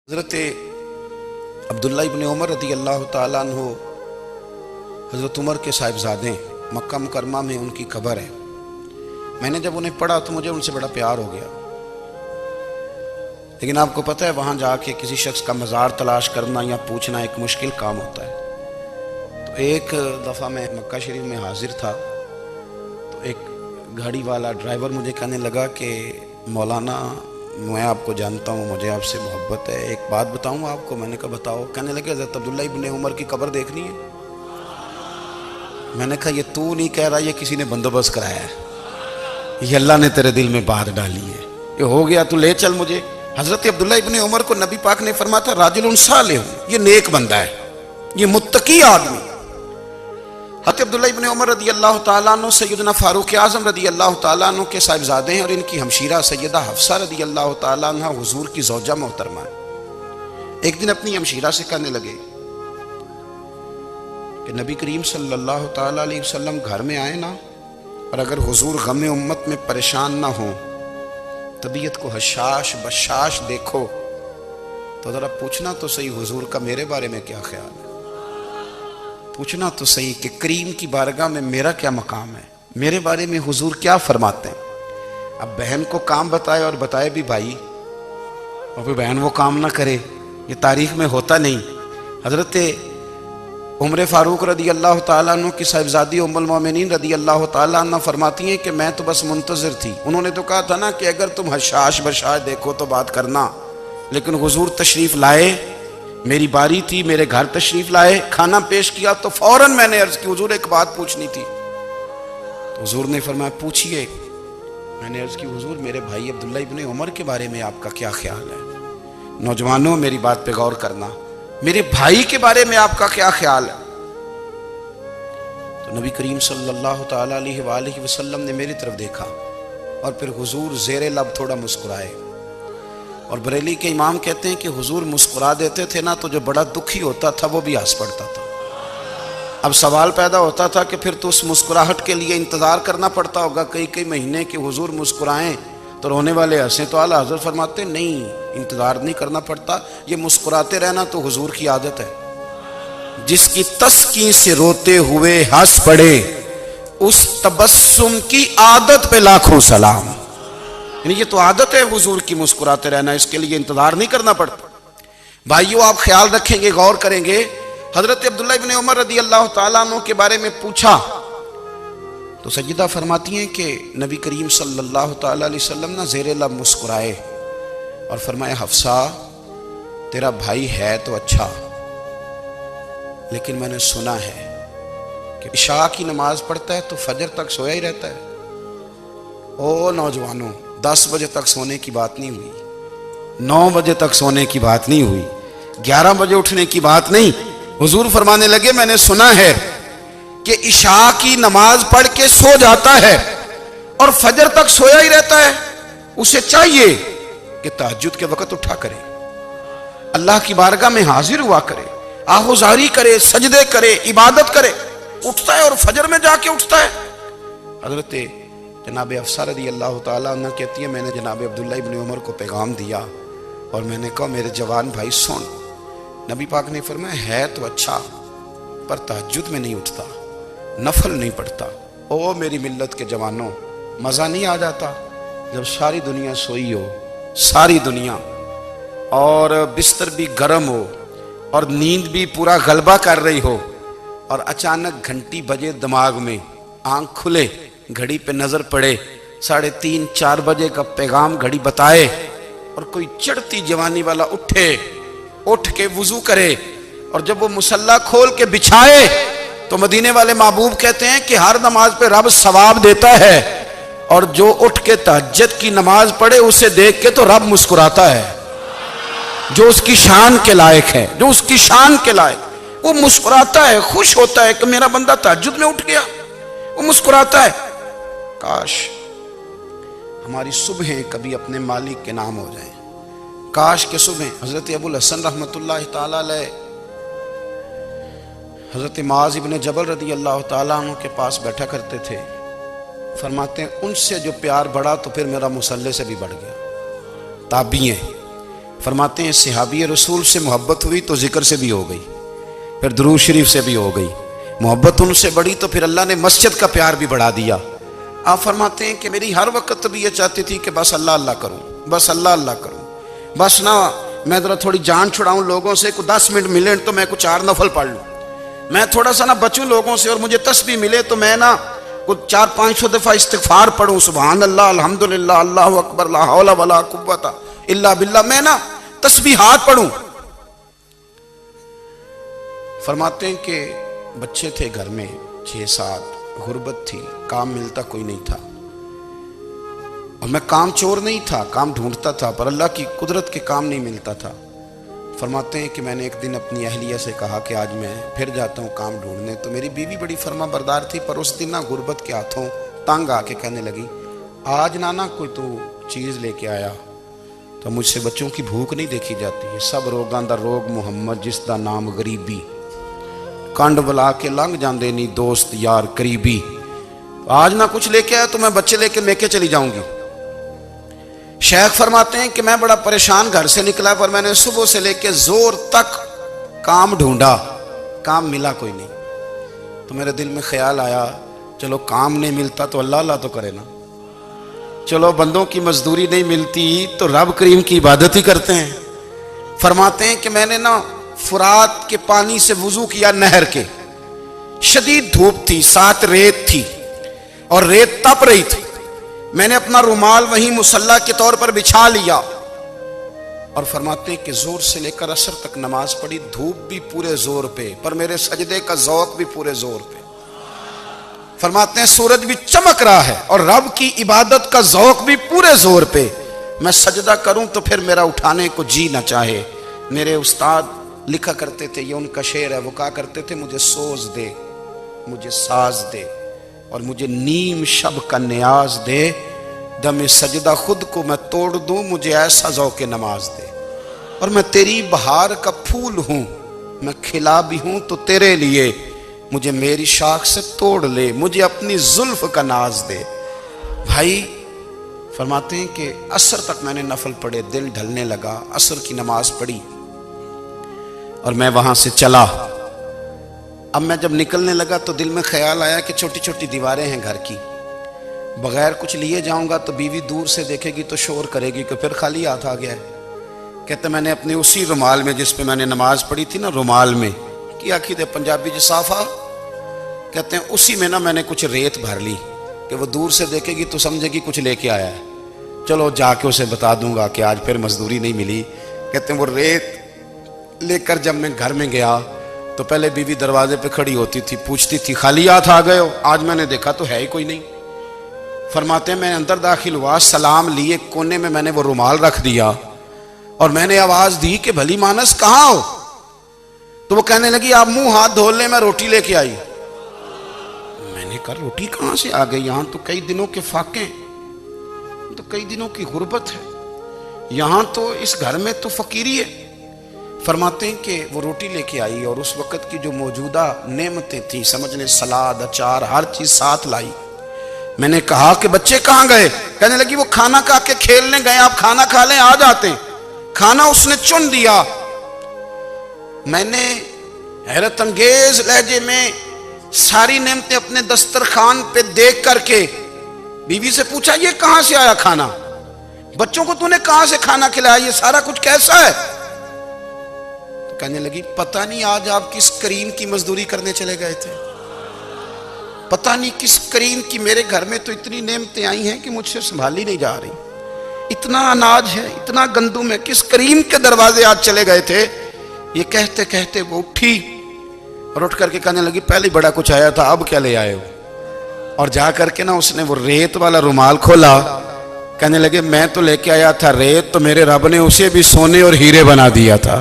حضرت عبداللہ ابن عمر رضی اللہ تعالیٰ عنہ حضرت عمر کے صاحبزادے مکہ مکرمہ میں ان کی قبر ہے۔ میں نے جب انہیں پڑھا تو مجھے ان سے بڑا پیار ہو گیا، لیکن آپ کو پتہ ہے وہاں جا کے کسی شخص کا مزار تلاش کرنا یا پوچھنا ایک مشکل کام ہوتا ہے۔ تو ایک دفعہ میں مکہ شریف میں حاضر تھا تو ایک گاڑی والا ڈرائیور مجھے کہنے لگا کہ مولانا میں آپ کو جانتا ہوں، مجھے آپ سے محبت ہے، ایک بات بتاؤں آپ کو؟ میں نے کہا بتاؤ۔ کہنے لگے حضرت عبداللہ ابن عمر کی قبر دیکھنی ہے۔ میں نے کہا یہ تو نہیں کہہ رہا، یہ کسی نے بندوبست کرایا ہے، یہ اللہ نے تیرے دل میں بات ڈالی ہے، یہ ہو گیا تو لے چل مجھے۔ حضرت عبداللہ ابن عمر کو نبی پاک نے فرمایا تھا راجل صالح، یہ نیک بندہ ہے، یہ متقی آدمی۔ حضرت عبداللہ ابن عمر رضی اللہ تعالیٰ عنہ سیدنا فاروق اعظم رضی اللہ تعالیٰ عنہ کے صاحبزادے ہیں، اور ان کی ہمشیرہ سیدہ حفصہ رضی اللہ تعالیٰ عنہ حضور کی زوجہ محترمہ ہے۔ ایک دن اپنی ہمشیرہ سے کہنے لگے کہ نبی کریم صلی اللہ تعالیٰ علیہ وسلم گھر میں آئے نا، اور اگر حضور غم امت میں پریشان نہ ہوں، طبیعت کو حشاش بشاش دیکھو تو ذرا پوچھنا تو صحیح حضور کا میرے بارے میں کیا خیال ہے، پوچھنا تو صحیح کہ کریم کی بارگاہ میں میرا کیا مقام ہے، میرے بارے میں حضور کیا فرماتے ہیں۔ اب بہن کو کام بتائے، اور بتائے بھی بھائی، اور پھر بہن وہ کام نہ کرے، یہ تاریخ میں ہوتا نہیں۔ حضرت عمر فاروق رضی اللہ تعالیٰ عنہ کی صاحبزادی ام المومنین رضی اللہ تعالیٰ عنہ فرماتی ہیں کہ میں تو بس منتظر تھی۔ انہوں نے تو کہا تھا نا کہ اگر تم حشاش بشاش دیکھو تو بات کرنا، لیکن حضور تشریف لائے، میری باری تھی، میرے گھر تشریف لائے، کھانا پیش کیا تو فوراً میں نے عرض کی حضور ایک بات پوچھنی تھی۔ تو حضور نے فرمایا پوچھئے۔ میں نے عرض کی حضور میرے بھائی عبداللہ ابن عمر کے بارے میں آپ کا کیا خیال ہے؟ نوجوانوں میری بات پہ غور کرنا، میرے بھائی کے بارے میں آپ کا کیا خیال ہے؟ تو نبی کریم صلی اللہ تعالیٰ علیہ وآلہ وسلم نے میری طرف دیکھا، اور پھر حضور زیر لب تھوڑا مسکرائے، اور بریلی کے امام کہتے ہیں کہ حضور مسکرا دیتے تھے نا تو جو بڑا دکھی ہوتا تھا وہ بھی ہنس پڑتا تھا۔ اب سوال پیدا ہوتا تھا کہ پھر تو اس مسکراہٹ کے لیے انتظار کرنا پڑتا ہوگا کئی مہینے کہ حضور مسکرائیں تو رونے والے ہنسیں، تو اعلیٰ حضرت فرماتے نہیں، انتظار نہیں کرنا پڑتا، یہ مسکراتے رہنا تو حضور کی عادت ہے۔ جس کی تسکین سے روتے ہوئے ہنس پڑے، اس تبسم کی عادت پہ لاکھوں سلام۔ یعنی یہ تو عادت ہے حضور کی مسکراتے رہنا، اس کے لیے انتظار نہیں کرنا پڑتا۔ بھائیو آپ خیال رکھیں گے، غور کریں گے، حضرت عبداللہ ابن عمر رضی اللہ تعالیٰ عنہ کے بارے میں پوچھا تو سیدہ فرماتی ہیں کہ نبی کریم صلی اللہ تعالیٰ علیہ وسلم نہ زیر لب مسکرائے اور فرمایا حفصہ تیرا بھائی ہے تو اچھا، لیکن میں نے سنا ہے کہ عشاء کی نماز پڑھتا ہے تو فجر تک سویا ہی رہتا ہے۔ او نوجوانوں، 10 بجے تک سونے کی بات نہیں ہوئی، 9 بجے تک سونے کی بات نہیں ہوئی، 11 بجے اٹھنے کی بات نہیں۔ حضور فرمانے لگے میں نے سنا ہے کہ عشاء کی نماز پڑھ کے سو جاتا ہے اور فجر تک سویا ہی رہتا ہے، اسے چاہیے کہ تہجد کے وقت اٹھا کرے، اللہ کی بارگاہ میں حاضر ہوا کرے، آہوزاری کرے، سجدے کرے، عبادت کرے، اٹھتا ہے اور فجر میں جا کے اٹھتا ہے۔ حضرت جناب حفصہ رضی اللہ تعالیٰ عنہ کہتی ہے میں نے جناب عبداللہ ابن عمر کو پیغام دیا اور میں نے کہا میرے جوان بھائی سن، نبی پاک نے فرمایا ہے تو اچھا پر تہجد میں نہیں اٹھتا، نفل نہیں پڑھتا۔ او میری ملت کے جوانوں، مزہ نہیں آ جاتا جب ساری دنیا سوئی ہو، ساری دنیا، اور بستر بھی گرم ہو اور نیند بھی پورا غلبہ کر رہی ہو، اور اچانک گھنٹی بجے دماغ میں، آنکھ کھلے، گھڑی پہ نظر پڑے، 3:30 4 بجے کا پیغام گھڑی بتائے، اور کوئی چڑھتی جوانی والا اٹھ کے وضو کرے، اور جب وہ مصلی کھول کے بچھائے تو مدینے والے محبوب کہتے ہیں کہ ہر نماز پہ رب ثواب دیتا ہے، اور جو اٹھ کے تہجد کی نماز پڑھے اسے دیکھ کے تو رب مسکراتا ہے، جو اس کی شان کے لائق ہے، جو اس کی شان کے لائق، وہ مسکراتا ہے، خوش ہوتا ہے کہ میرا بندہ تہجد میں اٹھ گیا، وہ مسکراتا ہے۔ کاش ہماری صبحیں کبھی اپنے مالک کے نام ہو جائیں، کاش کے صبح۔ حضرت ابو الحسن رحمۃ اللہ تعالیٰ علیہ حضرت معاذ ابن جبل رضی اللہ تعالیٰ عنہ کے پاس بیٹھا کرتے تھے، فرماتے ہیں ان سے جو پیار بڑھا تو پھر میرا مصلی سے بھی بڑھ گیا۔ تابعی ہیں، فرماتے ہیں صحابی رسول سے محبت ہوئی تو ذکر سے بھی ہو گئی، پھر درود شریف سے بھی ہو گئی، محبت ان سے بڑھی تو پھر اللہ نے مسجد کا پیار بھی بڑھا دیا۔ آپ فرماتے ہیں کہ میری ہر وقت طبیعت چاہتی تھی کہ بس اللہ اللہ کروں، بس اللہ اللہ کروں، بس نہ میں ذرا تھوڑی جان چھڑاؤں لوگوں سے، کوئی 10 منٹ ملے تو میں کچھ 4 نفل پڑھ لوں، میں تھوڑا سا نہ بچوں لوگوں سے، اور مجھے تسبیح ملے تو میں نہ کچھ 400-500 دفعہ استغفار پڑھوں، سبحان اللہ، الحمدللہ، اللہ اکبر، لا حول ولا قوت الا باللہ، میں نہ تسبیحات پڑھوں۔ فرماتے ہیں کہ بچے تھے گھر میں 6-7، غربت تھی، کام ملتا کوئی نہیں تھا، اور میں کام چور نہیں تھا، کام ڈھونڈتا تھا، پر اللہ کی قدرت کے کام نہیں ملتا تھا۔ فرماتے ہیں کہ میں نے ایک دن اپنی اہلیہ سے کہا کہ آج میں پھر جاتا ہوں کام ڈھونڈنے، تو میری بیوی بڑی فرما بردار تھی، پر اس دن نہ غربت کے ہاتھوں تنگ آ کے کہنے لگی آج نانا کوئی تو چیز لے کے آیا، تو مجھ سے بچوں کی بھوک نہیں دیکھی جاتی ہے، سب روگاں دا روگ محمد جس دا نام غریبی، کنڈ بلا کے لنگ جاندے نہیں دوست یار قریبی، آج نہ کچھ لے کے آیا تو میں بچے لے کے چلی جاؤں گی۔ شیخ فرماتے ہیں کہ میں بڑا پریشان گھر سے نکلا، پر میں نے صبح سے لے کے زور تک کام ڈھونڈا، کام ملا کوئی نہیں، تو میرے دل میں خیال آیا چلو کام نہیں ملتا تو اللہ اللہ تو کرے نا، چلو بندوں کی مزدوری نہیں ملتی تو رب کریم کی عبادت ہی کرتے ہیں۔ فرماتے ہیں کہ میں نے نا فرات کے پانی سے وضو کیا، نہر کے، شدید دھوپ تھی، ساتھ ریت تھی اور ریت تپ رہی تھی، میں نے اپنا رومال وہیں مصلی کے طور پر بچھا لیا، اور فرماتے ہیں کہ زور سے لے کر عصر تک نماز پڑھی، دھوپ بھی پورے زور پہ، پر میرے سجدے کا ذوق بھی پورے زور پہ۔ فرماتے ہیں سورج بھی چمک رہا ہے اور رب کی عبادت کا ذوق بھی پورے زور پہ، میں سجدہ کروں تو پھر میرا اٹھانے کو جی نہ چاہے۔ میرے استاد لکھا کرتے تھے، یہ ان کا شعر ہے، وہ کہا کرتے تھے مجھے سوز دے، مجھے ساز دے، اور مجھے نیم شب کا نیاز دے، دم سجدہ خود کو میں توڑ دوں، مجھے ایسا ذوق نماز دے، اور میں تیری بہار کا پھول ہوں، میں کھلا بھی ہوں تو تیرے لیے، مجھے میری شاخ سے توڑ لے، مجھے اپنی زلف کا ناز دے۔ بھائی فرماتے ہیں کہ عصر تک میں نے نفل پڑھے، دل ڈھلنے لگا، عصر کی نماز پڑھی اور میں وہاں سے چلا۔ اب میں جب نکلنے لگا تو دل میں خیال آیا کہ چھوٹی چھوٹی دیواریں ہیں گھر کی، بغیر کچھ لیے جاؤں گا تو بیوی دور سے دیکھے گی تو شور کرے گی کہ پھر خالی ہاتھ آ گیا ہے۔ کہتے میں نے اپنے اسی رومال میں جس پہ میں نے نماز پڑھی تھی نا، رومال میں کی آخی دے پنجابی جسافہ کہتے ہیں، اسی میں نا میں نے کچھ ریت بھر لی کہ وہ دور سے دیکھے گی تو سمجھے گی کچھ لے کے آیا ہے، چلو جا کے اسے بتا دوں گا کہ آج پھر مزدوری نہیں ملی۔ کہتے ہیں وہ ریت لے کر جب میں گھر میں گیا تو پہلے بیوی دروازے پہ کھڑی ہوتی تھی، پوچھتی تھی خالی ہاتھ آ گئے ہو؟ آج میں نے دیکھا تو ہے ہی کوئی نہیں۔ فرماتے ہیں میں اندر داخل ہوا، سلام لیے، کونے میں نے وہ رومال رکھ دیا اور میں نے آواز دی کہ بھلی مانس کہاں ہو؟ تو وہ کہنے لگی آپ منہ ہاتھ دھو لیں، میں روٹی لے کے آئی۔ میں نے کہا روٹی کہاں سے آ گئی؟ یہاں تو کئی دنوں کے فاقے، تو کئی دنوں کی غربت ہے، یہاں تو اس گھر میں تو فقیری ہے۔ فرماتے ہیں کہ وہ روٹی لے کے آئی اور اس وقت کی جو موجودہ نعمتیں تھیں، سمجھ لیں سلاد، اچار، ہر چیز ساتھ لائی۔ میں نے کہا کہ بچے کہاں گئے؟ کہنے لگی وہ کھانا کھا کے کھیلنے گئے، آپ کھانا کھا لیں آ جاتے ہیں۔ کھانا اس نے چن دیا۔ میں نے حیرت انگیز لہجے میں ساری نعمتیں اپنے دسترخوان پہ دیکھ کر کے بیوی سے پوچھا یہ کہاں سے آیا کھانا؟ بچوں کو تو نے کہاں سے کھانا کھلایا؟ یہ سارا کچھ کیسا ہے؟ تو کہنے لگی پتہ نہیں آج آپ کس کریم کی مزدوری کرنے چلے گئے تھے، پتہ نہیں کس کریم کی، میرے گھر میں تو اتنی نعمتیں آئی ہیں کہ مجھ سے سنبھالی نہیں جا رہی، اتنا اناج ہے، اتنا گندم ہے، کس کریم کے دروازے آج چلے گئے تھے؟ یہ کہتے کہتے وہ اٹھی اور اٹھ کر کے کہنے لگی پہلے بڑا کچھ آیا تھا، اب کیا لے آئے ہو؟ اور جا کر کے نا اس نے وہ ریت والا رومال کھولا، کہنے لگے میں تو لے کے آیا تھا ریت، تو میرے رب نے اسے بھی سونے اور ہیرے بنا دیا تھا۔